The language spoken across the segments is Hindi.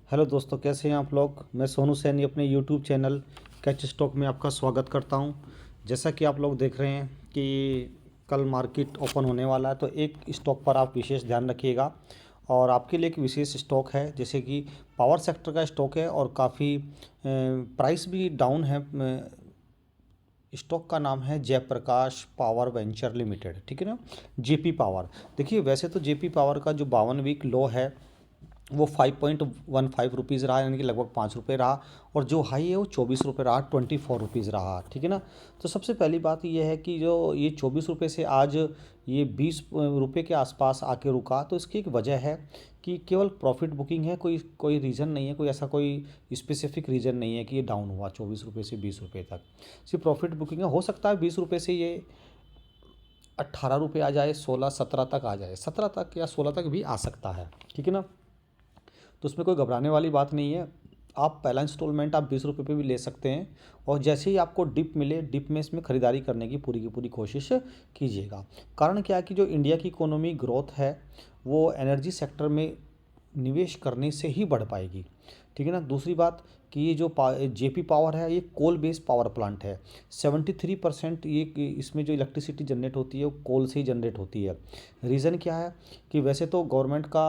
हेलो दोस्तों, कैसे हैं आप लोग। मैं सोनू सैनी अपने यूट्यूब चैनल कैच स्टॉक में आपका स्वागत करता हूं। जैसा कि आप लोग देख रहे हैं कि कल मार्केट ओपन होने वाला है, तो एक स्टॉक पर आप विशेष ध्यान रखिएगा। और आपके लिए एक विशेष स्टॉक है, जैसे कि पावर सेक्टर का स्टॉक है और काफ़ी प्राइस भी डाउन है। स्टॉक का नाम है जयप्रकाश पावर वेंचर लिमिटेड, ठीक है ना। JP power. देखिए, वैसे तो जेपी पावर का जो 52 वीक लो है वो 5.15 रुपीज़ रहा, यानी कि लगभग 5 रुपये रहा। और जो हाई है वो 24 रुपये रहा, 24 रुपीज़ रहा, ठीक है ना। तो सबसे पहली बात ये है कि जो ये 24 रुपये से आज ये 20 रुपये के आसपास आके रुका, तो इसकी एक वजह है कि केवल प्रॉफिट बुकिंग है। कोई कोई रीज़न नहीं है, कोई ऐसा कोई स्पेसिफिक रीज़न नहीं है कि ये डाउन हुआ 24 रुपये से 20 रुपये तक। सिर्फ प्रॉफिट बुकिंग है। हो सकता है 20 रुपये से ये 18 रुपये आ जाए, 16-17 तक आ जाए, 17 तक या 16 तक भी आ सकता है, ठीक है ना। तो उसमें कोई घबराने वाली बात नहीं है। आप पहला इंस्टॉलमेंट आप 20 रुपये पे भी ले सकते हैं। और जैसे ही आपको डिप मिले, डिप में इसमें ख़रीदारी करने की पूरी कोशिश कीजिएगा। कारण क्या है कि जो इंडिया की इकोनॉमी ग्रोथ है वो एनर्जी सेक्टर में निवेश करने से ही बढ़ पाएगी, ठीक है ना। दूसरी बात कि ये जो जेपी पावर है ये कोल बेस्ड पावर प्लांट है। 73% ये इसमें जो इलेक्ट्रिसिटी जनरेट होती है वो कोल से ही जनरेट होती है। रीज़न क्या है कि वैसे तो गवर्नमेंट का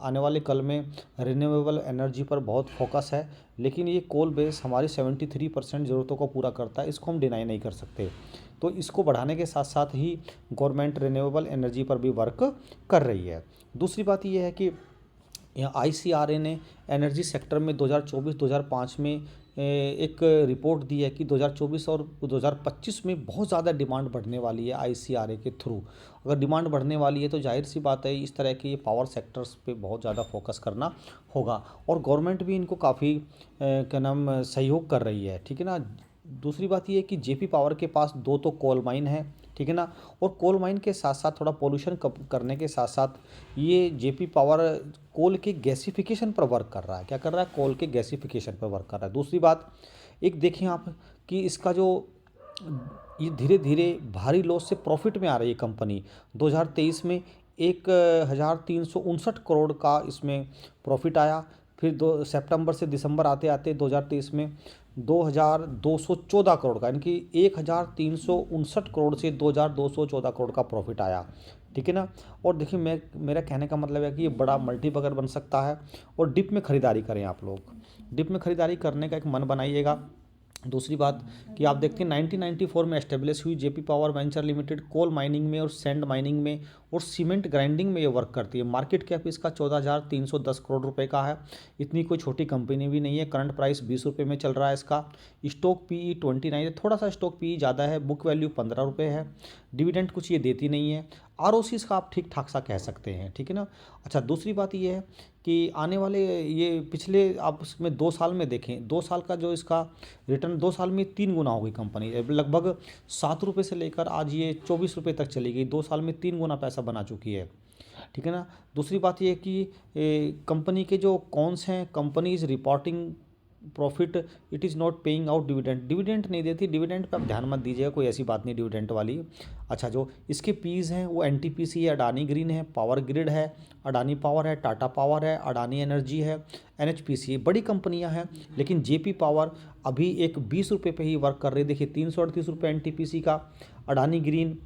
आने वाले कल में रिन्यूएबल एनर्जी पर बहुत फोकस है, लेकिन ये कोल बेस हमारी 73% ज़रूरतों को पूरा करता है, इसको हम डिनाई नहीं कर सकते। तो इसको बढ़ाने के साथ साथ ही गवर्नमेंट रिन्यूएबल एनर्जी पर भी वर्क कर रही है। दूसरी बात ये है कि यहाँ आईसीआरए ने एनर्जी सेक्टर में 2024-2025 में एक रिपोर्ट दी है कि 2024 और 2025 में बहुत ज़्यादा डिमांड बढ़ने वाली है आईसीआरए के थ्रू। अगर डिमांड बढ़ने वाली है तो जाहिर सी बात है इस तरह के ये पावर सेक्टर्स पे बहुत ज़्यादा फोकस करना होगा। और गवर्नमेंट भी इनको काफ़ी क्या नाम सहयोग कर रही है, ठीक है ना। दूसरी बात ये है कि जेपी पावर के पास दो तो कोल माइन है, ठीक है ना। और कोल माइन के साथ साथ थोड़ा पोल्यूशन करने के साथ साथ ये जेपी पावर कोल के गैसिफिकेशन पर वर्क कर रहा है। क्या कर रहा है? कोल के गैसिफिकेशन पर वर्क कर रहा है। दूसरी बात एक देखें आप कि इसका जो ये धीरे धीरे भारी लॉस से प्रॉफिट में आ रही है कंपनी। 2023 में 1,359 करोड़ का इसमें प्रॉफिट आया। फिर 2 सितंबर से दिसंबर आते आते 2023 में 2,214 करोड़ का, यानी कि 1,359 करोड़ से 2,214 करोड़ का प्रॉफिट आया, ठीक है ना। और देखिए, मेरा कहने का मतलब है कि ये बड़ा मल्टीबैगर बन सकता है। और डिप में ख़रीदारी करें आप लोग। डिप में ख़रीदारी करने का एक मन बनाइएगा। दूसरी बात कि आप देखते हैं 1994 में एस्टेब्लिश हुई JP power venture limited coal mining में और सैंड माइनिंग में और सीमेंट ग्राइंडिंग में ये वर्क करती है। मार्केट कैप इसका 14,310 करोड़ रुपए का है। इतनी कोई छोटी कंपनी भी नहीं है। करंट प्राइस 20 रुपये में चल रहा है इसका। स्टॉक पीई 29 है, थोड़ा सा स्टॉक पीई ज़्यादा है। बुक वैल्यू 15 रुपये है। डिविडेंड कुछ ये देती नहीं है। आरओसी का आप ठीक ठाक सा कह सकते हैं, ठीक है ना। अच्छा, दूसरी बात ये है कि आने वाले ये पिछले आप उसमें 2 साल में देखें, 2 साल का जो इसका रिटर्न 2 साल में 3 गुना हो गई कंपनी। लगभग 7 रुपये से लेकर आज ये 24 रुपये तक चली गई। 2 साल में 3 गुना पैसा बना चुकी है, ठीक है ना। दूसरी बात ये है कि कंपनी के जो कॉन्स हैं, company is reporting profit, it is not paying out dividend. Dividend नहीं देती। डिविडेंड पे आप ध्यान मत दीजिएगा, कोई ऐसी बात नहीं डिविडेंड वाली। अच्छा, जो इसके पीज़ हैं वो एनटीपीसी है, अडानी ग्रीन है, पावर ग्रिड है, अडानी पावर है, टाटा पावर है, अडानी एनर्जी है, एनएचपीसी। बड़ी कंपनियां हैं, लेकिन जेपी पावर अभी एक 20 रुपये पे ही वर्क कर रही है। देखिए, 338 रुपये एनटीपीसी का, अडानी ग्रीन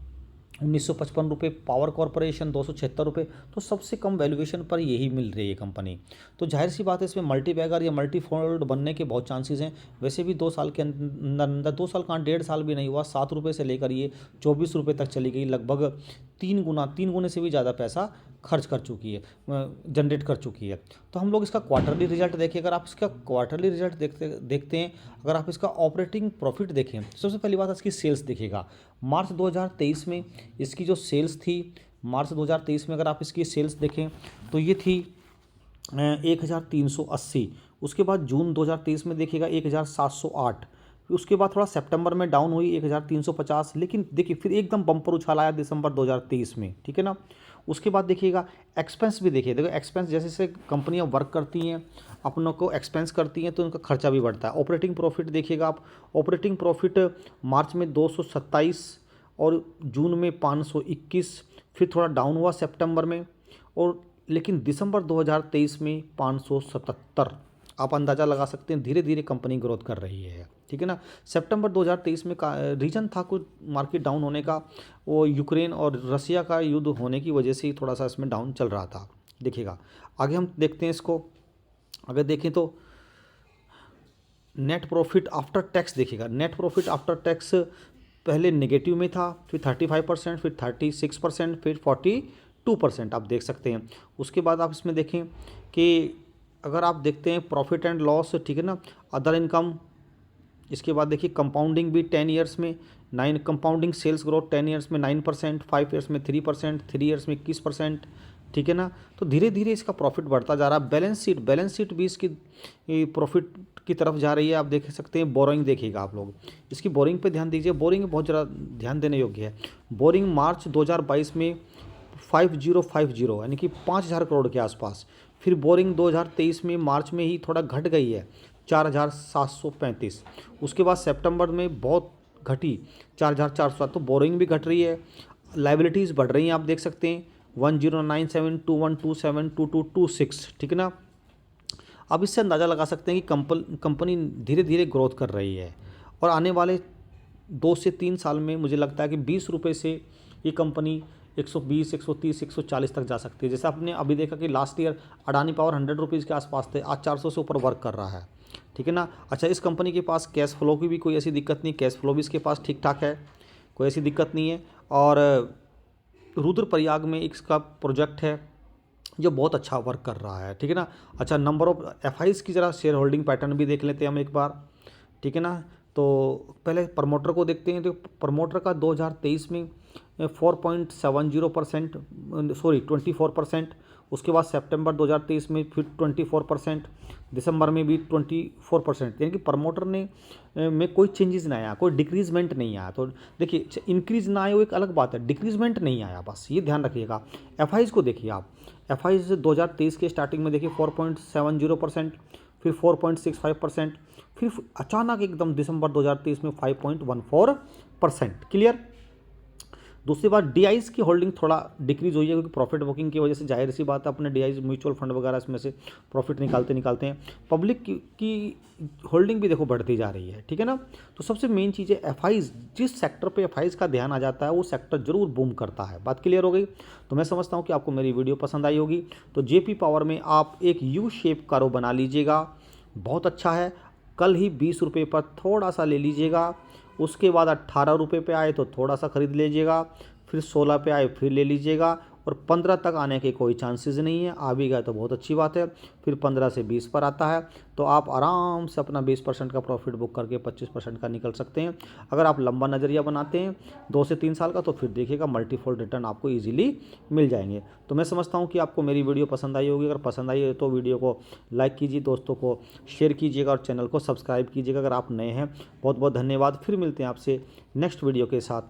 1,955 रुपये, पावर कॉरपोरेशन 276 रुपये। तो सबसे कम वैल्यूएशन पर यही मिल रही है कंपनी। तो जाहिर सी बात है इसमें मल्टी बैगर या मल्टी फोल्ड बनने के बहुत चांसेस हैं। वैसे भी 2 साल के अंदर 2 साल कहाँ, 1.5 साल भी नहीं हुआ, 7 रुपये से लेकर ये 24 रुपये तक चली गई। लगभग 3 गुना, 3 गुने से भी ज़्यादा पैसा खर्च कर चुकी है, जनरेट कर चुकी है। तो हम लोग इसका क्वार्टरली रिजल्ट देखिए। अगर आप इसका क्वार्टरली रिजल्ट देखते हैं, अगर आप इसका ऑपरेटिंग प्रॉफिट देखें, सबसे पहली बात इसकी सेल्स देखिएगा। मार्च 2023 में इसकी जो सेल्स थी, मार्च 2023 में अगर आप इसकी सेल्स देखें तो ये थी 1,380। उसके बाद जून 2023 में देखिएगा 1,708। फिर उसके बाद थोड़ा सितंबर में डाउन हुई 1,350, लेकिन देखिए फिर एकदम बम्पर उछाल आया दिसंबर 2023 में, ठीक है ना। उसके बाद देखिएगा एक्सपेंस भी देखिए। देखो एक्सपेंस जैसे जैसे कंपनियां वर्क करती हैं, अपनों को एक्सपेंस करती हैं, तो उनका खर्चा भी बढ़ता है। ऑपरेटिंग प्रॉफिट देखिएगा आप। ऑपरेटिंग प्रॉफिट मार्च में 227 और जून में 521, फिर थोड़ा डाउन हुआ सितंबर में, और लेकिन दिसंबर 2023 में 577। आप अंदाज़ा लगा सकते हैं धीरे धीरे कंपनी ग्रोथ कर रही है, ठीक है ना। सितंबर 2023 में का रीज़न था कुछ मार्केट डाउन होने का, वो यूक्रेन और रसिया का युद्ध होने की वजह से ही थोड़ा सा इसमें डाउन चल रहा था। देखिएगा आगे हम देखते हैं इसको, अगर देखें तो नेट प्रॉफिट आफ्टर टैक्स देखिएगा, नेट प्रॉफिट आफ्टर टैक्स पहले नेगेटिव में था, फिर 35%, फिर 36%, फिर 42% आप देख सकते हैं। उसके बाद आप इसमें देखें कि अगर आप देखते हैं प्रॉफिट एंड लॉस, ठीक है ना, अदर इनकम, इसके बाद देखिए कंपाउंडिंग भी 10 ईयर्स में 9, कंपाउंडिंग सेल्स ग्रोथ 10 ईयर्स में 9%, 5 ईयर्स में 3%, 3 ईयर्स में 21%, ठीक है ना। तो धीरे धीरे इसका प्रॉफिट बढ़ता जा रहा है। बैलेंस शीट भी इसकी प्रॉफिट की तरफ जा रही है, आप देख सकते हैं। बोरिंग देखिएगा आप लोग, इसकी बोरिंग पे ध्यान दीजिए, बोरिंग बहुत ज़्यादा ध्यान देने योग्य है। बोरिंग मार्च 2022 में 5050 यानी कि 5000 करोड़ के आसपास, फिर बोरिंग 2023 में मार्च में ही थोड़ा घट गई है 4735, उसके बाद सितंबर में बहुत घटी 4400, तो बोरिंग भी घट रही है। लाइबिलिटीज़ बढ़ रही हैं, आप देख सकते हैं 109721272226, ठीक है ना। अब इससे अंदाज़ा लगा सकते हैं कि कंपनी धीरे धीरे ग्रोथ कर रही है और आने वाले 2 से 3 साल में मुझे लगता है कि 20 रुपये से ये कंपनी 120, 130, 140 तक जा सकती है। जैसे आपने अभी देखा कि last year Adani power 100 rupees के आसपास थे, आज 400 से ऊपर वर्क कर रहा है, ठीक है ना। अच्छा, इस कंपनी के पास कैश फ्लो की भी कोई ऐसी दिक्कत नहीं, कैश फ्लो भी इसके पास ठीक ठाक है, कोई ऐसी दिक्कत नहीं है। और रुद्रप्रयाग में इसका प्रोजेक्ट है जो बहुत अच्छा वर्क कर रहा है, ठीक है ना। अच्छा, नंबर ऑफ एफआईज की ज़रा शेयर होल्डिंग पैटर्न भी देख लेते हैं हम एक बार, ठीक है ना। तो पहले प्रमोटर को देखते हैं, तो प्रमोटर का 2023 में 4.70%, सॉरी 24%, उसके बाद सितंबर 2023 में फिर 24%, दिसंबर में भी 24%, यानी कि प्रमोटर ने में कोई चेंजेस नहीं आया, कोई डिक्रीजमेंट नहीं आया। तो देखिए, इंक्रीज ना आए वो एक अलग बात है, डिक्रीजमेंट नहीं आया, बस ये ध्यान रखिएगा। एफआईज को देखिए आप, एफआईज 2023 के स्टार्टिंग में देखिए 4.70%, फिर 4.65%, फिर अचानक एकदम दिसंबर 2023 में 5.14%। क्लियर। दूसरी बात, डीआईज की होल्डिंग थोड़ा डिक्रीज हुई है, क्योंकि प्रॉफिट बुकिंग की वजह से जाहिर सी बात है अपने डीआईज म्यूचुअल फंड वगैरह इसमें से प्रॉफिट निकालते हैं। पब्लिक की होल्डिंग भी देखो बढ़ती जा रही है, ठीक है ना। तो सबसे मेन चीज़ है एफआईज, जिस सेक्टर पे एफआईज का ध्यान आ जाता है वो सेक्टर जरूर बूम करता है। बात क्लियर हो गई। तो मैं समझता हूँ कि आपको मेरी वीडियो पसंद आई होगी। तो जेपी पावर में आप एक यू शेप का रो बना लीजिएगा, बहुत अच्छा है। कल ही 20 रुपये पर थोड़ा सा ले लीजिएगा, उसके बाद 18 रुपये पे आए तो थोड़ा सा खरीद लीजिएगा, फिर 16 पे आए फिर ले लीजिएगा, और 15 तक आने के कोई चांसेस नहीं है। आ भी गया तो बहुत अच्छी बात है। फिर 15 से 20 पर आता है तो आप आराम से अपना 20% का प्रॉफिट बुक करके 25% का निकल सकते हैं। अगर आप लंबा नज़रिया बनाते हैं 2 से 3 साल का, तो फिर देखिएगा मल्टीफोल्ड रिटर्न आपको ईजिली मिल जाएंगे। तो मैं समझता हूँ कि आपको मेरी वीडियो पसंद आई होगी। अगर पसंद आई है तो वीडियो को लाइक कीजिए, दोस्तों को शेयर कीजिएगा और चैनल को सब्सक्राइब कीजिएगा अगर आप नए हैं। बहुत बहुत धन्यवाद। फिर मिलते हैं आपसे नेक्स्ट वीडियो के साथ।